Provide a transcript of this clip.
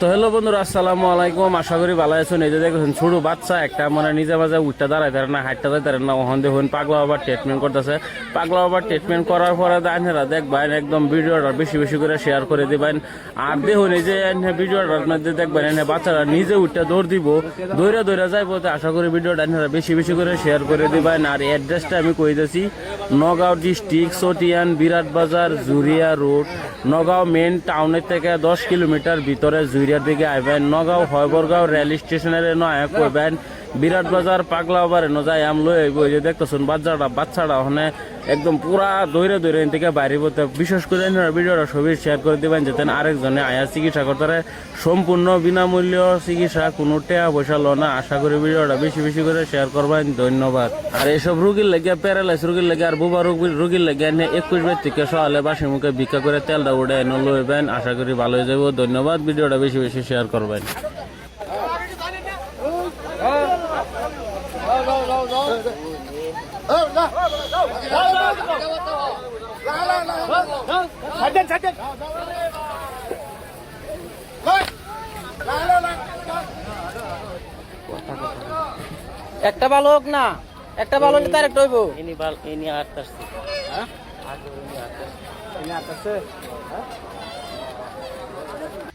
তো হ্যালো বন্ধুরা, আসসালামু আলাইকুম। আশা করি ভালো আছেন। এই যে দেখেন ছোট বাচ্চা একটা মানে নিজে মাঝে উঠটা দাঁড়াই ধরে না, হাইটটা ধরে না, ওখান দেখুন পাগলা বাবার ট্রিটমেন্ট করতেছে। পাগলা বাবার ট্রিটমেন্ট করার পরে আপনারা দেখবেন একদম ভিডিওটা বেশি বেশি করে শেয়ার করে দিবেন। আর দেখুন এই যে ভিডিওটার মধ্যে দেখবেন এনে বাচ্চারা নিজে উঠটা দৌড় দিব, দৌড়ে দৌড়ে যাইব। তো আশা করি ভিডিওটা আপনারা বেশি বেশি করে শেয়ার করে দিবেন। আর অ্যাড্রেসটা আমি কই দিয়েছি, নগাঁও ডিস্ট্রিক্ট, চটিয়ান, বিরাট বাজার, জুরিয়া রোড। নগাঁও মেন টাউনের থেকে 10 কিলোমিটার ভিতরে জুরিয়ার দিকে আইবেন। নগাঁও হয়বরগাঁও রেল স্টেশনের নয় কইবেন বিরাট বাজার পাগলা আবার এনে যাই আম লই আইব। এই যে দেখতেছেন বাচ্চাটা ওখানে একদম পুরা দৌড়ে দৌড়ে থেকে বাইরে বলতে। বিশেষ করে ভিডিওটা সবই শেয়ার করে দিবেন যাতে আরেকজনে আয়া চিকিৎসা করতে পারে। সম্পূর্ণ বিনামূল্য চিকিৎসা, কোনো টাকা পয়সা লো না। আশা করি ভিডিওটা বেশি বেশি করে শেয়ার করবেন। ধন্যবাদ। আর এইসব রুগীর লেগে, প্যারালাইস রুগীর লেগে আর বুবা রুগীর লেগে 21 বের থেকে সকালে বাসি মুখে ভিক্ষা করে তেলটা উঠে এনে লইবেন। আশা করি ভালো হয়ে যাবো। ধন্যবাদ। ভিডিওটা বেশি বেশি শেয়ার করবেন। একটা ভালো হোক না, একটা ভালো হলে তার একটা হইব। ইনি আটটা হ্যাঁ?